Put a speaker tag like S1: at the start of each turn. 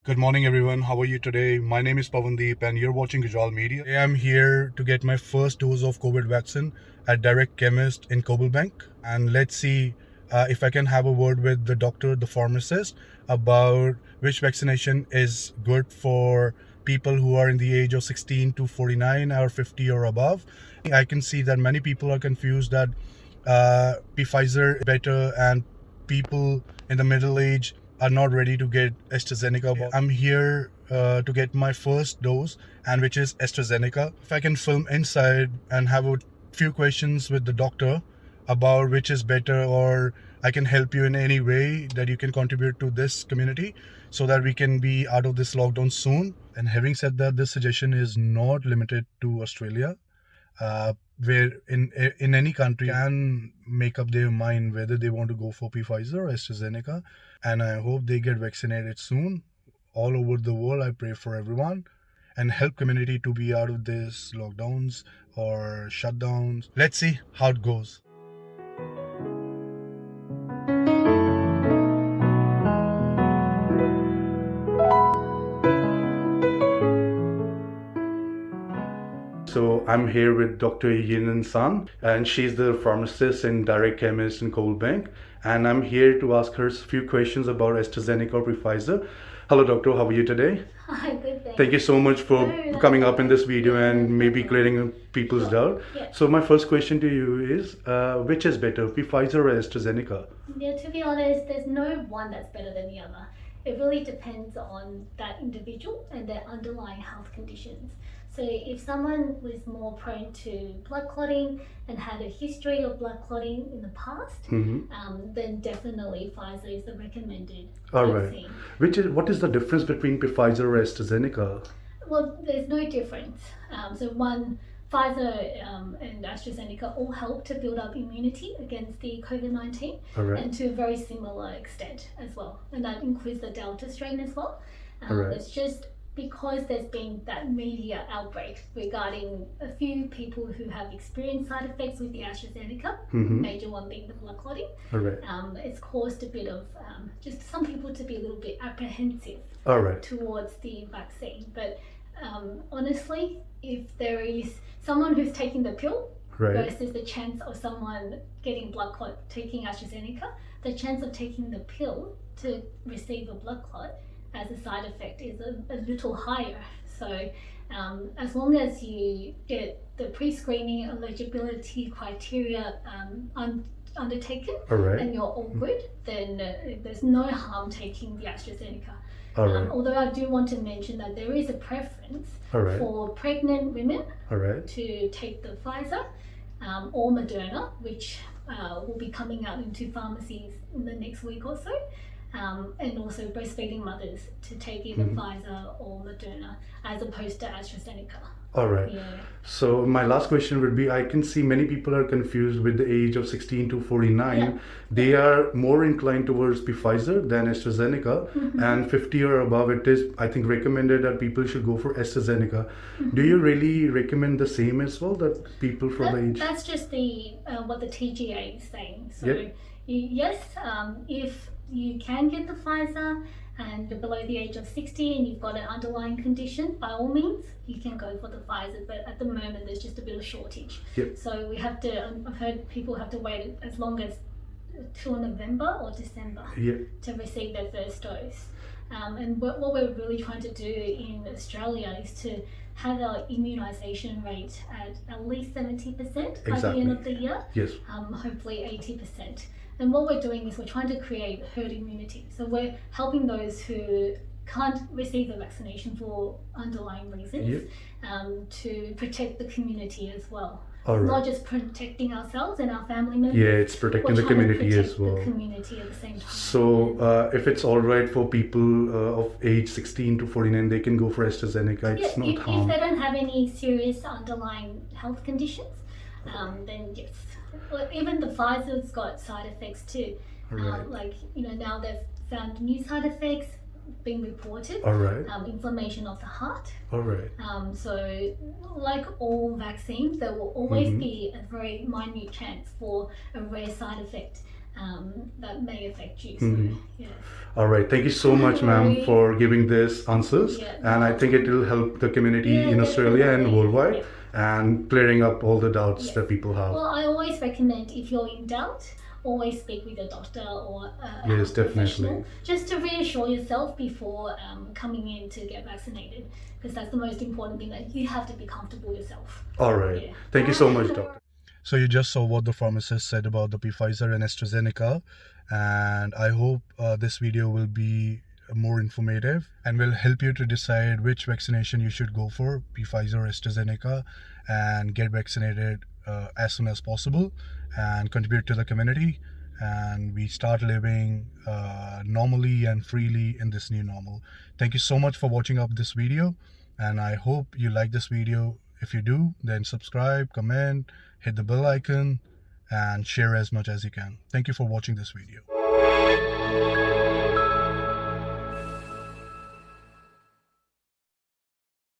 S1: Good morning, everyone. How are you today? My name is Pavandeep, and you're watching Gujarat Media. Today I'm here to get my first dose of COVID vaccine at Direct Chemist in Coble Bank. And let's see if I can have a word with the doctor, the pharmacist, about which vaccination is good for people who are in the age of 16 to 49 or 50 or above. I can see that many people are confused that Pfizer is better and people in the middle age are not ready to get Astrazeneca. I'm here to get my first dose, and which is Astrazeneca. If I can film inside and have a few questions with the doctor about which is better, or I can help you in any way that you can contribute to this community so that we can be out of this lockdown soon. And having said that, this suggestion is not limited to Australia, uh, where in any country can make up their mind whether they want to go for Pfizer or AstraZeneca, and I hope they get vaccinated soon. All over the world, I pray for everyone and help community to be out of this lockdowns or shutdowns. Let's see how it goes. So I'm here with Dr. Yunin Sun, and she's the pharmacist and direct chemist in Cold Bank. And I'm here to ask her a few questions about AstraZeneca or Pfizer. Hello, doctor. How are you today?
S2: Hi, good, thanks.
S1: Thank you so much for
S2: No,
S1: coming up in this
S2: okay.
S1: video
S2: Yeah,
S1: and
S2: no
S1: maybe
S2: problem.
S1: clearing people's doubt.
S2: Yeah.
S1: So my first question to you is, which is better, Pfizer or AstraZeneca?
S2: Yeah, to be honest, there's no one that's better than the other. It really depends on that individual and their underlying health conditions. So if someone was more prone to blood clotting and had a history of blood clotting in the past, then definitely Pfizer is the recommended
S1: All right.
S2: vaccine.
S1: What is the difference between Pfizer or AstraZeneca?
S2: Well, there's no difference. Pfizer and AstraZeneca all help to build up immunity against the COVID-19,
S1: All right.
S2: and to a very similar extent as well. And that includes the Delta strain as well.
S1: All right.
S2: It's just because there's been that media outbreak regarding a few people who have experienced side effects with the AstraZeneca, major one being the blood clotting.
S1: All right.
S2: It's caused a bit of just some people to be a little bit apprehensive
S1: All right.
S2: towards the vaccine. But honestly, if there is someone who's taking the pill
S1: Right.
S2: versus the chance of someone getting blood clot taking AstraZeneca, the chance of taking the pill to receive a blood clot as a side effect is a little higher. So as long as you get the pre-screening eligibility criteria undertaken,
S1: All right.
S2: and you're all good, then there's no harm taking the AstraZeneca.
S1: All right.
S2: Although I do want to mention that there is a preference
S1: All right.
S2: for pregnant women
S1: All right.
S2: to take the Pfizer or Moderna, which will be coming out into pharmacies in the next week or so. And also breastfeeding mothers to take either Pfizer or Moderna as opposed to AstraZeneca.
S1: All right.
S2: Yeah.
S1: So my last question would be, I can see many people are confused with the age of 16 to 49.
S2: Yeah.
S1: They are more inclined towards Pfizer than AstraZeneca, and 50 or above, it is, I think, recommended that people should go for AstraZeneca. Do you really recommend the same as well, that people for the age?
S2: That's just the what the TGA is saying. So
S1: Yep.
S2: yes, if you can get the Pfizer and you're below the age of 60 and you've got an underlying condition, by all means, you can go for the Pfizer. But at the moment, there's just a bit of shortage.
S1: Yep.
S2: So we have to, I've heard people have to wait as long as till November or December
S1: Yeah.
S2: to receive their first dose. And what we're really trying to do in Australia is to have our immunisation rate at least 70% by the end of the year.
S1: Yes.
S2: Hopefully 80%. And what we're doing is we're trying to create herd immunity. So we're helping those who can't receive the vaccination for underlying reasons to protect the community as well.
S1: All
S2: It's
S1: right.
S2: not just protecting ourselves and our family members.
S1: Yeah, it's protecting
S2: we're
S1: the
S2: trying to
S1: community
S2: protect
S1: as well.
S2: The community at the same time.
S1: So if it's all right for people of age 16 to 49, they can go for AstraZeneca. It's not
S2: if
S1: harm.
S2: they don't have any serious underlying health conditions, then yes. Well, even the Pfizer's got side effects too.
S1: Right.
S2: Like, now they've found new side effects being reported.
S1: All right.
S2: Inflammation of the heart.
S1: All right.
S2: So like all vaccines, there will always be a very minute chance for a rare side effect. that may affect you. So,
S1: Mhm.
S2: yeah.
S1: All right. Thank you so much,
S2: No
S1: ma'am,
S2: worries.
S1: for giving this answers.
S2: Yeah,
S1: And I think it will help the community
S2: Yeah,
S1: in Australia and
S2: definitely.
S1: worldwide
S2: Yep.
S1: and clearing up all the doubts
S2: Yes.
S1: that people have.
S2: Well, I always recommend if you're in doubt, always speak with a doctor or a
S1: Yes,
S2: health professional
S1: definitely.
S2: just to reassure yourself before coming in to get vaccinated, because that's the most important thing, that you have to be comfortable yourself.
S1: All right.
S2: Yeah.
S1: Thank you so much, doctor. So you just saw what the pharmacist said about the Pfizer and Astrazeneca, and I hope this video will be more informative and will help you to decide which vaccination you should go for, Pfizer or AstraZeneca, and get vaccinated as soon as possible and contribute to the community, and we start living normally and freely in this new normal. Thank you so much for watching up this video, and I hope you like this video. If you do, then subscribe, comment, hit the bell icon, and share as much as you can. Thank you for watching this video.